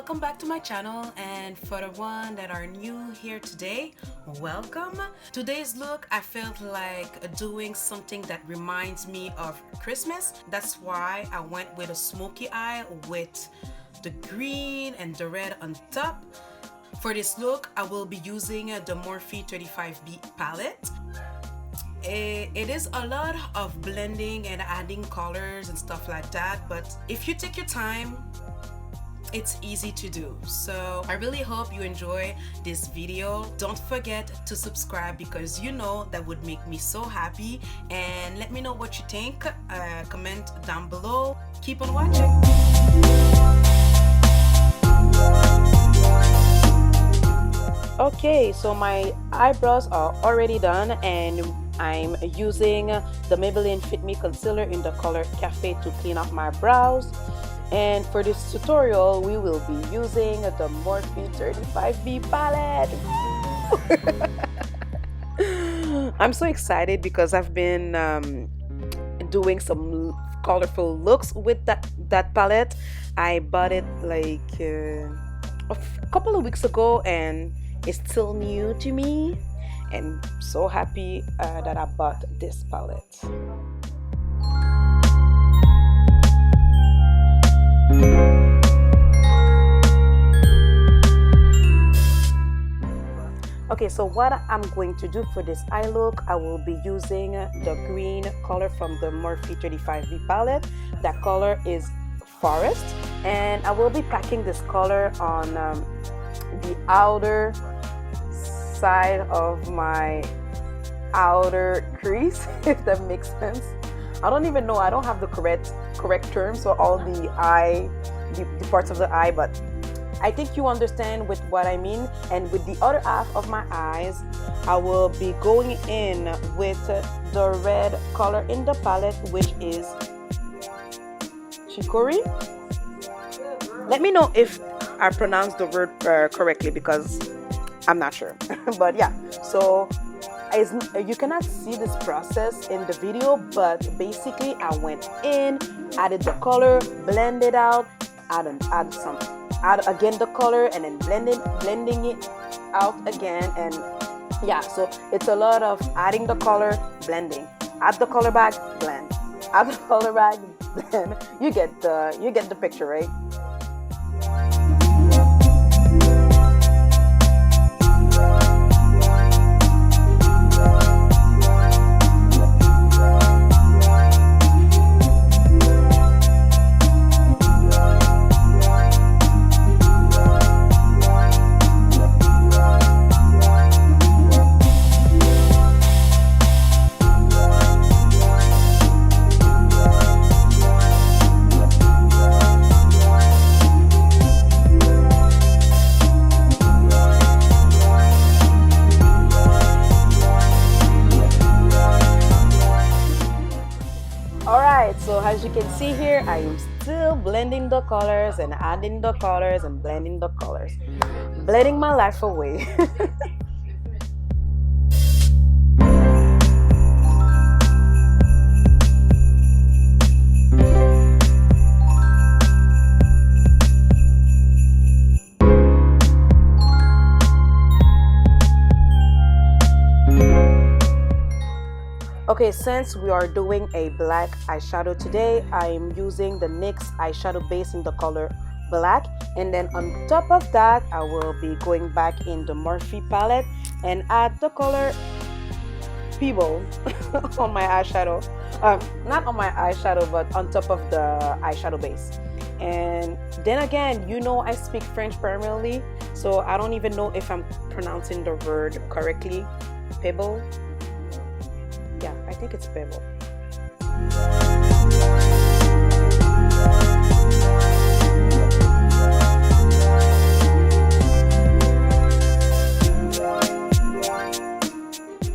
welcome back to my channel, and for the one that are new here today, welcome. Today's look, I felt like doing something that reminds me of Christmas. That's why I went with a smoky eye with the green and the red on top. For this look, I will be using the Morphe 35B palette. It is a lot of blending and adding colors and stuff like that, but if you take your time, it's easy to do. So I really hope you enjoy this video. Don't forget to subscribe because you know that would make me so happy, and let me know what you think. Comment down below. Keep on watching. Okay, so my eyebrows are already done, and I'm using the Maybelline Fit Me concealer in the color Cafe to clean up my brows. And for this tutorial, we will be using the Morphe 35B palette. I'm so excited because I've been doing some colorful looks with that palette. I bought it like a couple of weeks ago, and it's still new to me. And so happy that I bought this palette. Okay, so what I'm going to do for this eye look, I will be using the green color from the Morphe 35B palette. That color is Forest, and I will be packing this color on the outer side of my outer crease, if that makes sense. I don't even know, I don't have the correct term, so all the parts of the eye, but I think you understand with what I mean. And with the other half of my eyes, I will be going in with the red color in the palette, which is Chicory. Let me know if I pronounced the word correctly because I'm not sure. But yeah, so you cannot see this process in the video, but basically I went in, added the color, blended out, add again the color, and then blending it out again. And yeah, so it's a lot of adding the color, blending, add the color back, blend, add the color back, blend. You get the picture, right? So as you can see here, I am still blending the colors and adding the colors and blending the colors, blending my life away. Okay, since we are doing a black eyeshadow today, I'm using the NYX eyeshadow base in the color black, and then on top of that I will be going back in the Morphe palette and add the color Pebble on my eyeshadow, not on my eyeshadow but on top of the eyeshadow base. And then again, you know, I speak French primarily, so I don't even know if I'm pronouncing the word correctly. Pebble. Yeah, I think it's Pebble.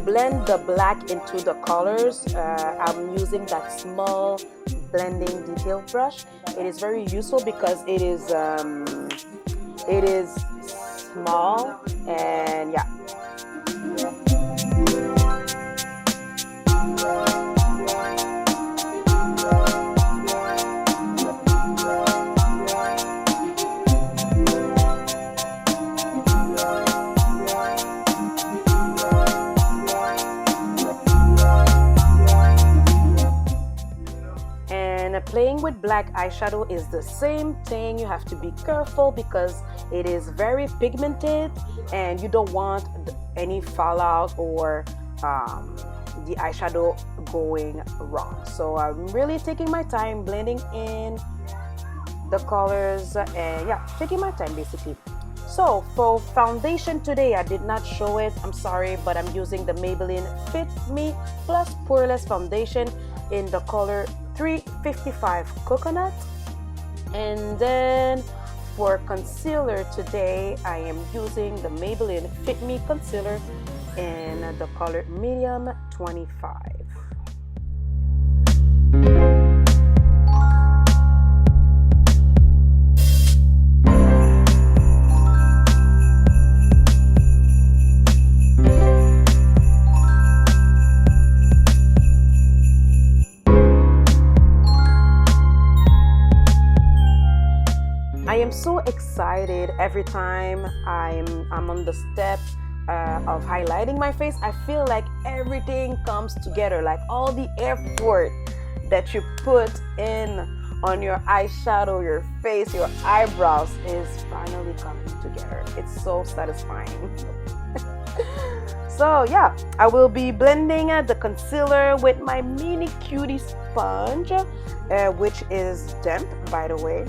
Blend the black into the colors. I'm using that small blending detail brush. It is very useful because it is small, and yeah. with black eyeshadow is the same thing. You have to be careful because it is very pigmented and you don't want any fallout or the eyeshadow going wrong. So I'm really taking my time blending in the colors and yeah, taking my time basically. So for foundation today, I did not show it, I'm sorry, but I'm using the Maybelline Fit Me Plus Poreless foundation in the color 355 Coconut. And then for concealer today, I am using the Maybelline Fit Me concealer in the color medium 25. I am so excited every time I'm on the step of highlighting my face. I feel like everything comes together, like all the effort that you put in on your eyeshadow, your face, your eyebrows is finally coming together. It's so satisfying. So yeah, I will be blending the concealer with my mini cutie sponge, which is damp, by the way.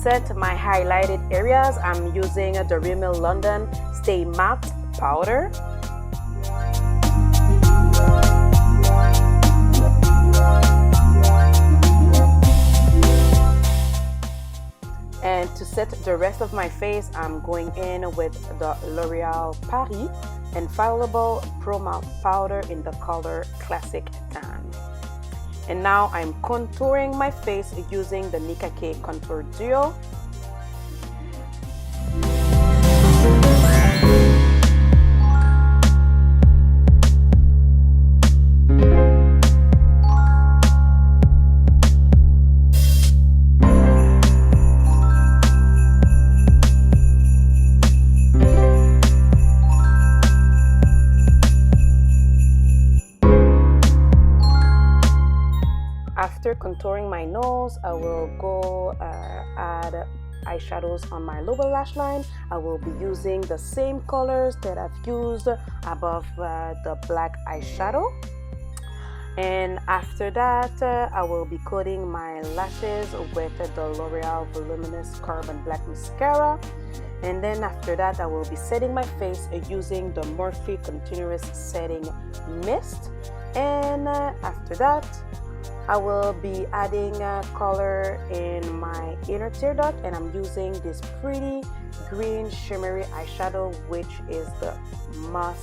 Set my highlighted areas, I'm using the Rimmel London Stay Matte powder. And to set the rest of my face, I'm going in with the L'Oreal Paris Infallible Pro Matte powder in the color Classic Tan. And now I'm contouring my face using the Nicka Contour Duo. After contouring my nose, I will go add eyeshadows on my lower lash line. I will be using the same colors that I've used above the black eyeshadow. And after that, I will be coating my lashes with the L'Oreal Voluminous Carbon Black Mascara. And then after that, I will be setting my face using the Morphe Continuous Setting Mist. And after that, I will be adding color in my inner tear duct, and I'm using this pretty green shimmery eyeshadow, which is the Moss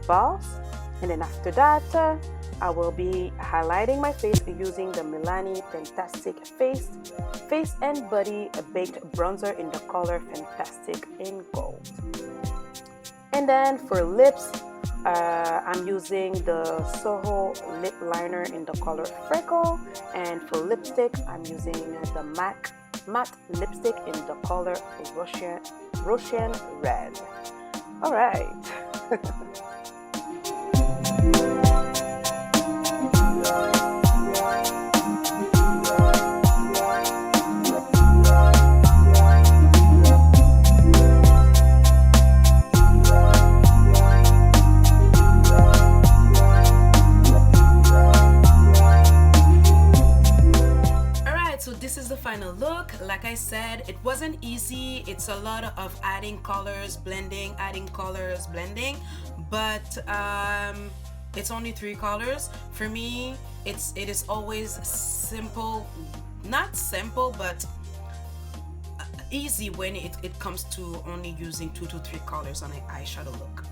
Boss. And then after that, I will be highlighting my face using the Milani Tantastic Face and Body Baked Bronzer in the color Fantastic in Gold. And then for lips, I'm using the SOHO lip liner in the color Freckle, and for lipstick I'm using the matte lipstick in the color Russian Red. All right. and easy. It's a lot of adding colors, blending, adding colors, blending, but it's only 3 colors. For me, it is always simple, not simple, but easy when it comes to only using 2 to 3 colors on an eyeshadow look.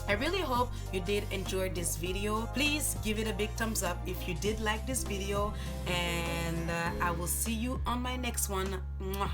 I really hope you did enjoy this video. Please give it a big thumbs up if you did like this video, and I will see you on my next one. Mwah.